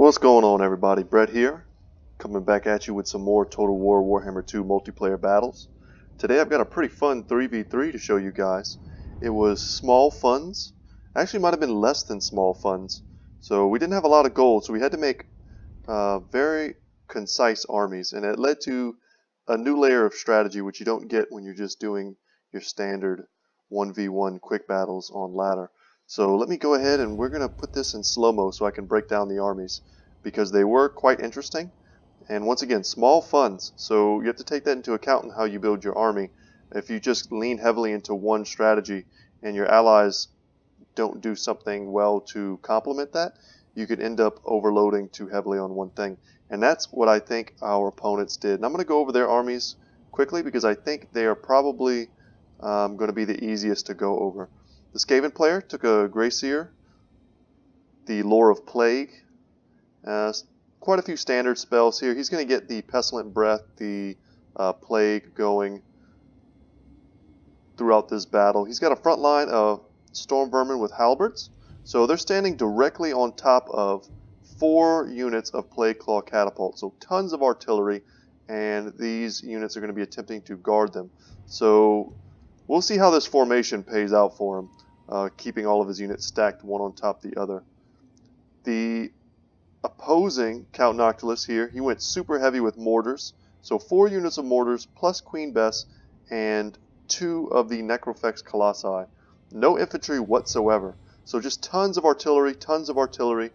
What's going on, everybody? Brett here, coming back at you with some more Total War Warhammer 2 multiplayer battles. Today I've got a pretty fun 3v3 to show you guys. It was small funds, actually might have been less than small funds, so we didn't have a lot of gold, so we had to make very concise armies, and it led to a new layer of strategy which you don't get when you're just doing your standard 1v1 quick battles on ladder. So let me go ahead and we're going to put this in slow-mo so I can break down the armies, because they were quite interesting. And once again, small funds, so you have to take that into account in how you build your army. If you just lean heavily into one strategy and your allies don't do something well to complement that, you could end up overloading too heavily on one thing. And that's what I think our opponents did. And I'm going to go over their armies quickly because I think they are probably going to be the easiest to go over. The Skaven player took a Greyseer, the Lore of Plague, quite a few standard spells here. He's going to get the Pestilent Breath, the Plague going throughout this battle. He's got a front line of Storm Vermin with Halberds, so they're standing directly on top of 4 units of Plague Claw Catapult, so tons of artillery, and these units are going to be attempting to guard them. So we'll see how this formation pays out for him, keeping all of his units stacked one on top of the other. The opposing Count Noctilus here, he went super heavy with mortars, so 4 units of mortars plus Queen Bess and 2 of the Necrofex Colossi. No infantry whatsoever, so just tons of artillery,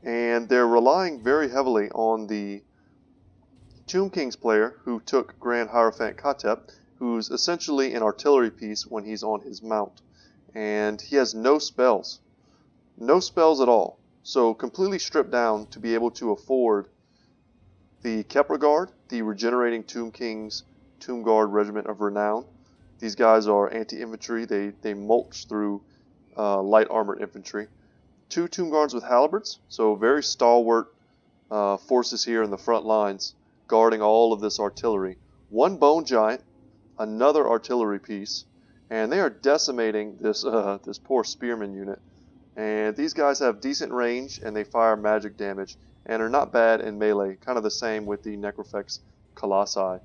and they're relying very heavily on the Tomb King's player, who took Grand Hierophant Katep, who's essentially an artillery piece when he's on his mount. And he has no spells. No spells at all. So completely stripped down to be able to afford the Kepler Guard, the regenerating Tomb King's Tomb Guard Regiment of Renown. These guys are anti-infantry. They mulch through light armored infantry. 2 Tomb Guards with Halberds, so very stalwart forces here in the front lines, guarding all of this artillery. 1 Bone Giant, another artillery piece, and they are decimating this this poor spearman unit. And these guys have decent range, and they fire magic damage, and are not bad in melee, kind of the same with the Necrofex Colossi.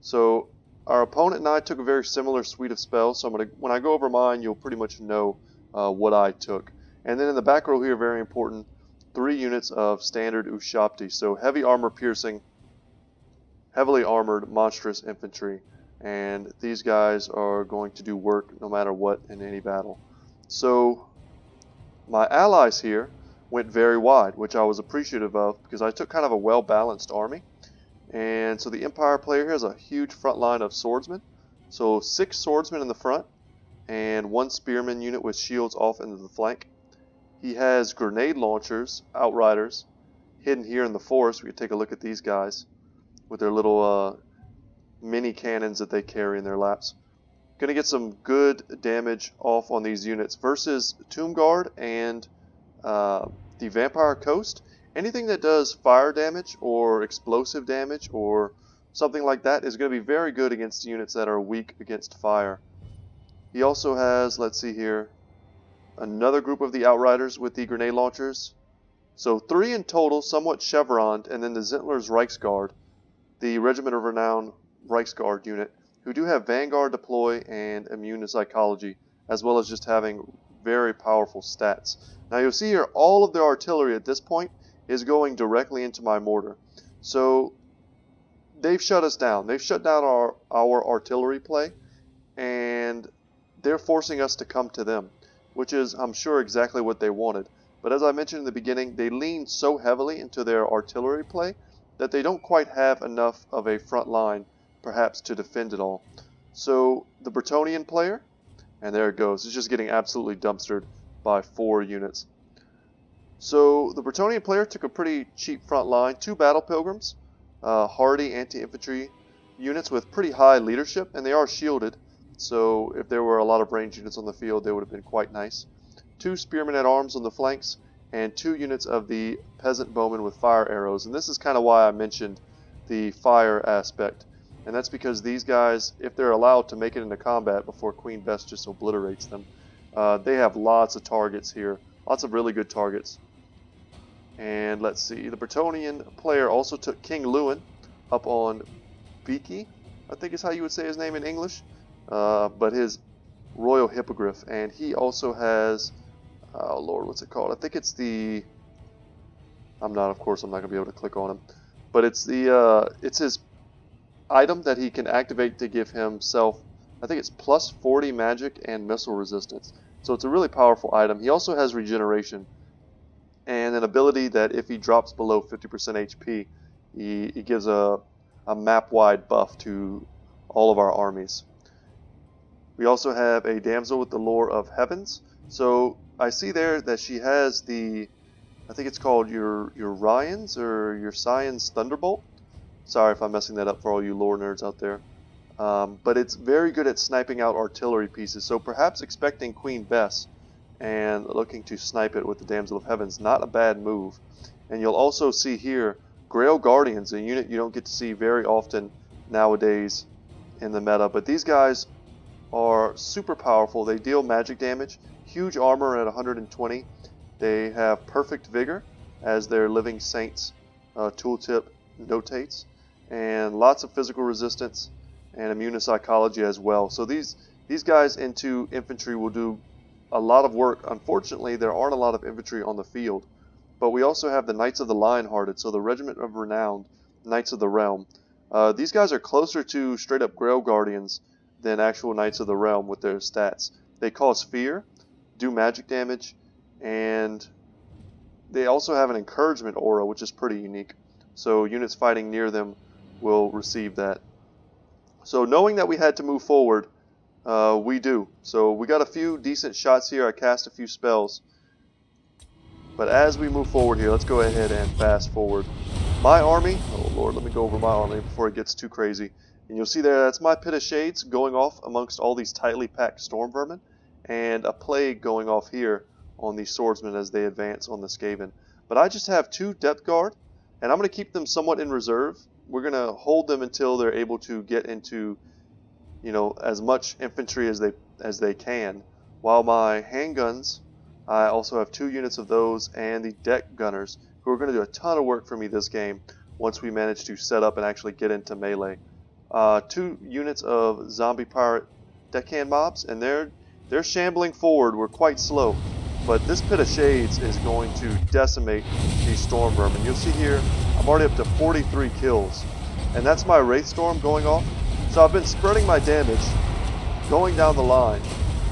So our opponent and I took a very similar suite of spells, so when I go over mine, you'll pretty much know what I took. And then in the back row here, very important, 3 units of standard Ushabti, so heavy armor piercing, heavily armored monstrous infantry. And these guys are going to do work no matter what in any battle. So my allies here went very wide, which I was appreciative of because I took kind of a well-balanced army. And so the Empire player here has a huge front line of swordsmen. So 6 swordsmen in the front and 1 spearman unit with shields off into the flank. He has grenade launchers, outriders, hidden here in the forest. We can take a look at these guys with their little mini cannons that they carry in their laps. Going to get some good damage off on these units versus Tomb Guard and the Vampire Coast. Anything that does fire damage or explosive damage or something like that is going to be very good against units that are weak against fire. He also has, let's see here, another group of the Outriders with the grenade launchers. So 3 in total, somewhat chevroned, and then the Zentler's Reichsguard, the Regiment of Renown Reichsguard unit, who do have Vanguard deploy and immune to psychology, as well as just having very powerful stats. Now you'll see here all of their artillery at this point is going directly into my mortar. So they've shut us down. They've shut down our artillery play, and they're forcing us to come to them, which is, I'm sure, exactly what they wanted. But as I mentioned in the beginning, they lean so heavily into their artillery play that they don't quite have enough of a front line perhaps to defend it all. So the Bretonnian player, and there it goes, it's just getting absolutely dumpstered by 4 units. So the Bretonnian player took a pretty cheap front line, 2 Battle Pilgrims, hardy anti-infantry units with pretty high leadership, and they are shielded, so if there were a lot of ranged units on the field, they would have been quite nice. 2 Spearmen at Arms on the flanks, and 2 units of the Peasant Bowmen with fire arrows. And this is kind of why I mentioned the fire aspect. And that's because these guys, if they're allowed to make it into combat before Queen Bess just obliterates them, they have lots of targets here. Lots of really good targets. And let's see, the Bretonnian player also took King Lewin up on Beaky, I think is how you would say his name in English, but his Royal Hippogriff. And he also has, oh Lord, what's it called? I think it's the, of course I'm not going to be able to click on him, but it's the, it's his item that he can activate to give himself, I think it's plus 40 magic and missile resistance. So it's a really powerful item. He also has regeneration and an ability that if he drops below 50% HP, he gives a map-wide buff to all of our armies. We also have a damsel with the lore of heavens. So I see there that she has the, I think it's called your Ryans or your Scion's Thunderbolt. Sorry if I'm messing that up for all you lore nerds out there. But it's very good at sniping out artillery pieces. So perhaps expecting Queen Bess and looking to snipe it with the Damsel of Heavens, not a bad move. And you'll also see here Grail Guardians, a unit you don't get to see very often nowadays in the meta. But these guys are super powerful. They deal magic damage, huge armor at 120. They have perfect vigor, as their Living Saints tooltip notates, and lots of physical resistance and immune to psychology as well. So these guys into infantry will do a lot of work. Unfortunately, there aren't a lot of infantry on the field, but we also have the Knights of the Lion-Hearted, so the Regiment of Renowned Knights of the Realm. These guys are closer to straight up Grail Guardians than actual Knights of the Realm with their stats. They cause fear, do magic damage, and they also have an encouragement aura, which is pretty unique. So units fighting near them will receive that. So knowing that we had to move forward, we do. So we got a few decent shots here. I cast a few spells. But as we move forward here, let's go ahead and fast forward. My army, oh Lord, let me go over my army before it gets too crazy. And you'll see there, that's my Pit of Shades going off amongst all these tightly packed storm vermin, and a plague going off here on the swordsmen as they advance on the Skaven. But I just have 2 depth guard, and I'm going to keep them somewhat in reserve. We're going to hold them until they're able to get into, you know, as much infantry as they can. While my handguns, I also have 2 units of those, and the deck gunners, who are going to do a ton of work for me this game once we manage to set up and actually get into melee. 2 units of zombie pirate deckhand mobs, and they're shambling forward. We're quite slow, but this Pit of Shades is going to decimate these storm vermin. You'll see here I'm already up to 43 kills, and that's my Wraith Storm going off. So I've been spreading my damage going down the line.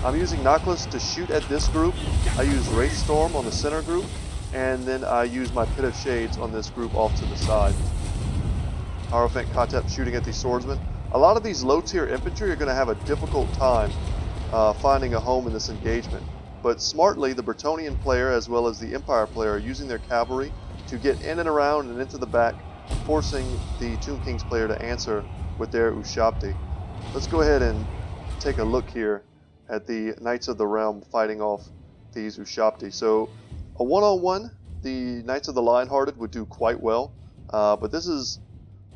I'm using NOCTS to shoot at this group. I use Wraith Storm on the center group, and then I use my Pit of Shades on this group off to the side. Hierophant Kotep shooting at these swordsmen. A lot of these low-tier infantry are going to have a difficult time finding a home in this engagement. But smartly, the Bretonnian player as well as the Empire player are using their cavalry to get in and around and into the back, forcing the Tomb King's player to answer with their Ushabti. Let's go ahead and take a look here at the Knights of the Realm fighting off these Ushabti. So a one-on-one, the Knights of the Lion-Hearted would do quite well, but this is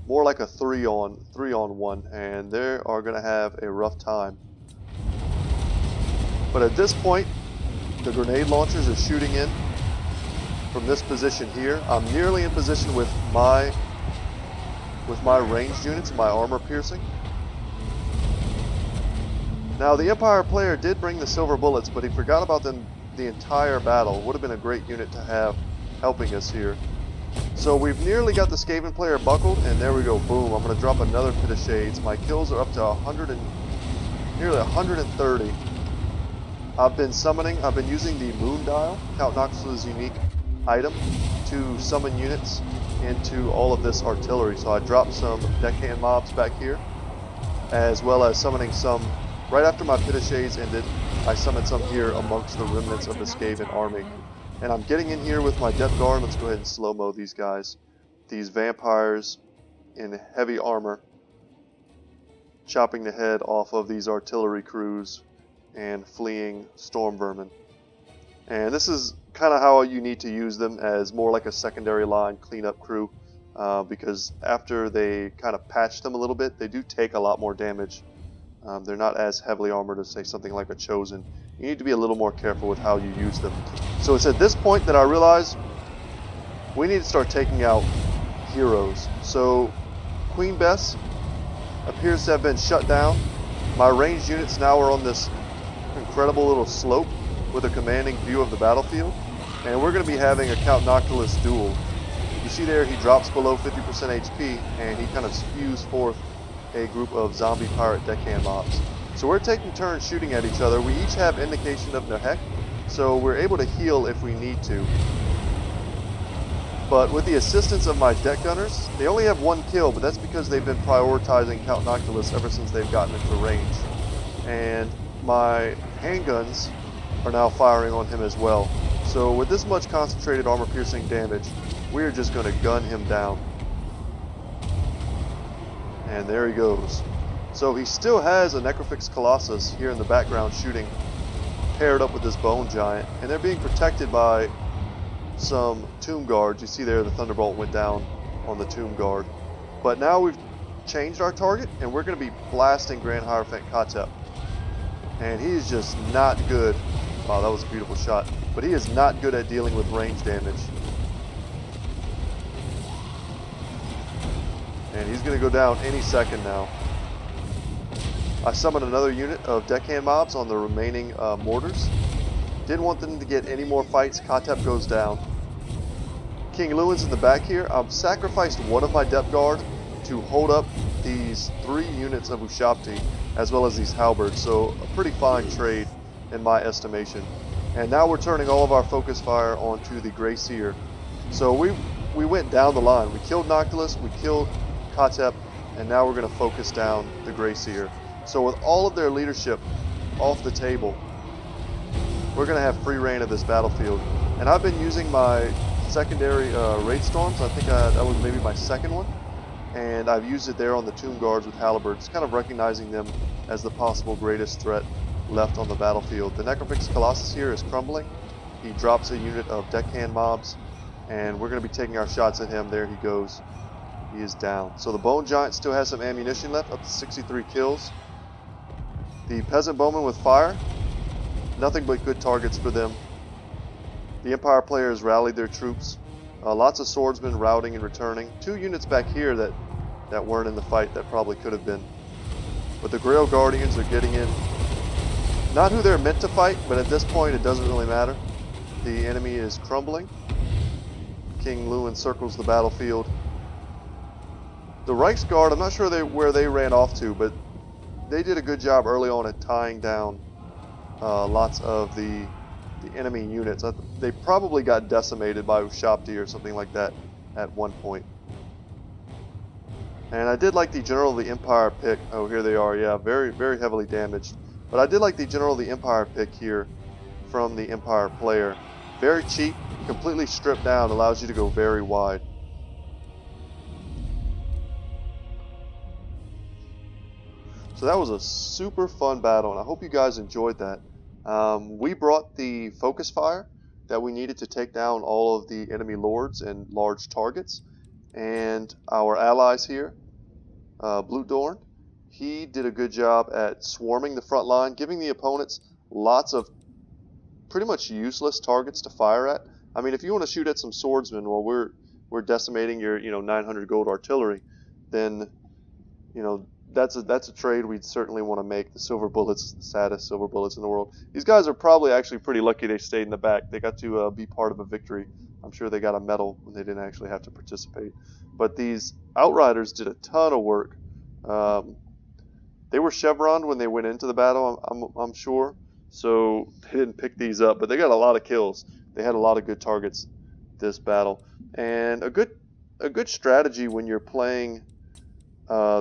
more like a 3-on-1, and they are going to have a rough time. But at this point, the grenade launchers are shooting in from this position here. I'm nearly in position with my ranged units, my armor piercing. Now the Empire player did bring the silver bullets, but he forgot about them the entire battle. Would have been a great unit to have helping us here. So we've nearly got the Skaven player buckled, and there we go, boom. I'm going to drop another Pit of Shades. My kills are up to nearly 130. I've been using the Moon Dial, Count Nox's unique item, to summon units into all of this artillery. So I dropped some deckhand mobs back here, as well as summoning some, right after my Pit of Shades ended, I summoned some here amongst the remnants of the Skaven army. And I'm getting in here with my depth guard. Let's go ahead and slow-mo these guys. These vampires in heavy armor, chopping the head off of these artillery crews and fleeing storm vermin. And this is kind of how you need to use them, as more like a secondary line cleanup crew, because after they kind of patch them a little bit, they do take a lot more damage. They're not as heavily armored as, say, something like a Chosen. You need to be a little more careful with how you use them. So it's at this point that I realize we need to start taking out heroes. So Queen Bess appears to have been shut down. My ranged units now are on this incredible little slope with a commanding view of the battlefield, and we're going to be having a Count Noctilus duel. You see there, he drops below 50% HP, and he kind of spews forth a group of zombie pirate deckhand mobs. So we're taking turns shooting at each other. We each have indication of Nehek, so we're able to heal if we need to. But with the assistance of my deck gunners, they only have one kill, but that's because they've been prioritizing Count Noctilus ever since they've gotten into range. And my handguns are now firing on him as well. So with this much concentrated armor-piercing damage, we're just going to gun him down. And there he goes. So he still has a Necrofix Colossus here in the background shooting, paired up with this Bone Giant, and they're being protected by some Tomb Guards. You see there the Thunderbolt went down on the Tomb Guard. But now we've changed our target, and we're going to be blasting Grand Hierophant Katep. And he is just not good. Wow, that was a beautiful shot. But he is not good at dealing with range damage. And he's going to go down any second now. I summoned another unit of deckhand mobs on the remaining mortars. Didn't want them to get any more fights. Katep goes down. King Lewin's in the back here. I've sacrificed one of my depth guard to hold up these 3 units of Ushabti, as well as these halberds. So a pretty fine trade in my estimation. And now we're turning all of our focus fire onto the Grey Seer. So we went down the line. We killed Noctilus, we killed Katep, and now we're going to focus down the Grey Seer. So with all of their leadership off the table, we're going to have free reign of this battlefield. And I've been using my secondary Wraith Storms. I think that was maybe my second one. And I've used it there on the Tomb Guards with Halberds, kind of recognizing them as the possible greatest threat left on the battlefield. The Necrofix Colossus here is crumbling. He drops a unit of deckhand mobs, and we're going to be taking our shots at him. There he goes. He is down. So the Bone Giant still has some ammunition left, up to 63 kills. The Peasant Bowmen with fire, nothing but good targets for them. The Empire players rallied their troops. Lots of swordsmen routing and returning. 2 units back here that weren't in the fight that probably could have been. But the Grail Guardians are getting in. Not who they're meant to fight, but at this point it doesn't really matter. The enemy is crumbling. King Lewin circles the battlefield. The Reichsguard, I'm not sure where they ran off to, but they did a good job early on at tying down lots of the enemy units. They probably got decimated by Ushabti or something like that at one point. And I did like the General of the Empire pick. Oh, here they are. Yeah, very, very heavily damaged. But I did like the General of the Empire pick here from the Empire player. Very cheap, completely stripped down, allows you to go very wide. So that was a super fun battle, and I hope you guys enjoyed that. We brought the focus fire that we needed to take down all of the enemy lords and large targets. And our allies here, Blutdorn, he did a good job at swarming the front line, giving the opponents lots of pretty much useless targets to fire at. I mean, if you want to shoot at some swordsmen while we're decimating your 900 gold artillery, then that's a trade we'd certainly want to make. The silver bullets, the saddest silver bullets in the world. These guys are probably actually pretty lucky they stayed in the back. They got to be part of a victory. I'm sure they got a medal when they didn't actually have to participate. But these Outriders did a ton of work. They were chevroned when they went into the battle, I'm sure. So they didn't pick these up, but they got a lot of kills. They had a lot of good targets this battle. And a good strategy when you're playing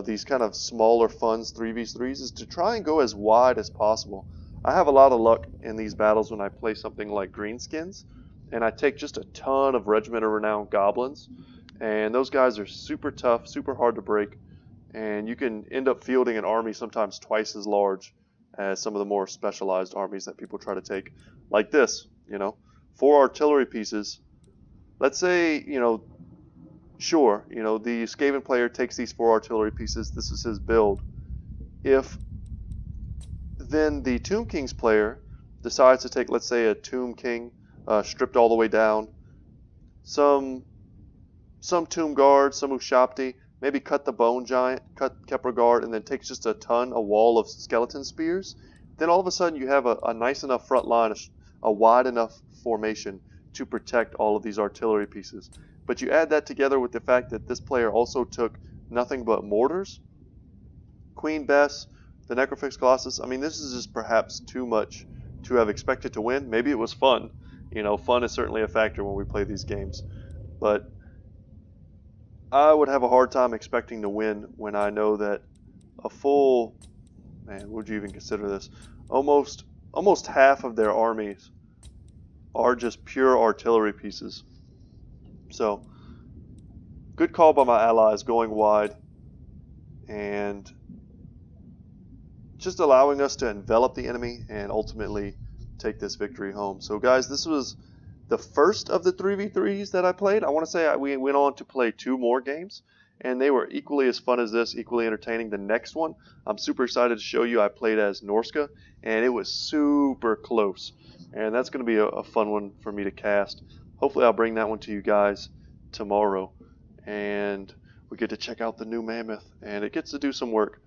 these kind of smaller funds 3v3s is to try and go as wide as possible. I have a lot of luck in these battles when I play something like Greenskins, and I take just a ton of Regiment of Renown Goblins, and those guys are super tough, super hard to break, and you can end up fielding an army sometimes twice as large as some of the more specialized armies that people try to take, like this. 4 artillery pieces. Let's say, sure, the Skaven player takes these 4 artillery pieces. This is his build. If then the Tomb King's player decides to take, let's say, a Tomb King stripped all the way down, some some Tomb Guard, some Ushabti, maybe cut the Bone Giant, cut Kepler Guard, and then takes just a wall of Skeleton Spears, then all of a sudden you have a nice enough front line, a wide enough formation to protect all of these artillery pieces. But you add that together with the fact that this player also took nothing but mortars, Queen Bess, the Necrofix Colossus. I mean, this is just perhaps too much to have expected to win. Maybe it was fun. You know, fun is certainly a factor when we play these games. But I would have a hard time expecting to win when I know that a full, man, would you even consider this? Almost half of their armies are just pure artillery pieces. So, good call by my allies going wide and just allowing us to envelop the enemy and ultimately take this victory home. So guys, this was the first of the 3v3s that I played. I want to say we went on to play 2 more games, and they were equally as fun as this, equally entertaining. The next one, I'm super excited to show you. I played as Norska, and it was super close. And that's going to be a fun one for me to cast. Hopefully I'll bring that one to you guys tomorrow. And we get to check out the new Mammoth, and it gets to do some work.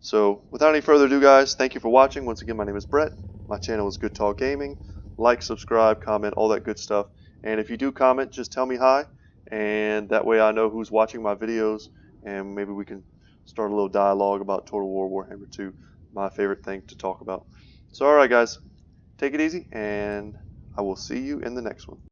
So without any further ado, guys, thank you for watching. Once again, my name is Brett. My channel is Good Talk Gaming. Like, subscribe, comment, all that good stuff. And if you do comment, just tell me hi, and that way I know who's watching my videos, and maybe we can start a little dialogue about Total War Warhammer 2, my favorite thing to talk about. So alright guys, take it easy, and I will see you in the next one.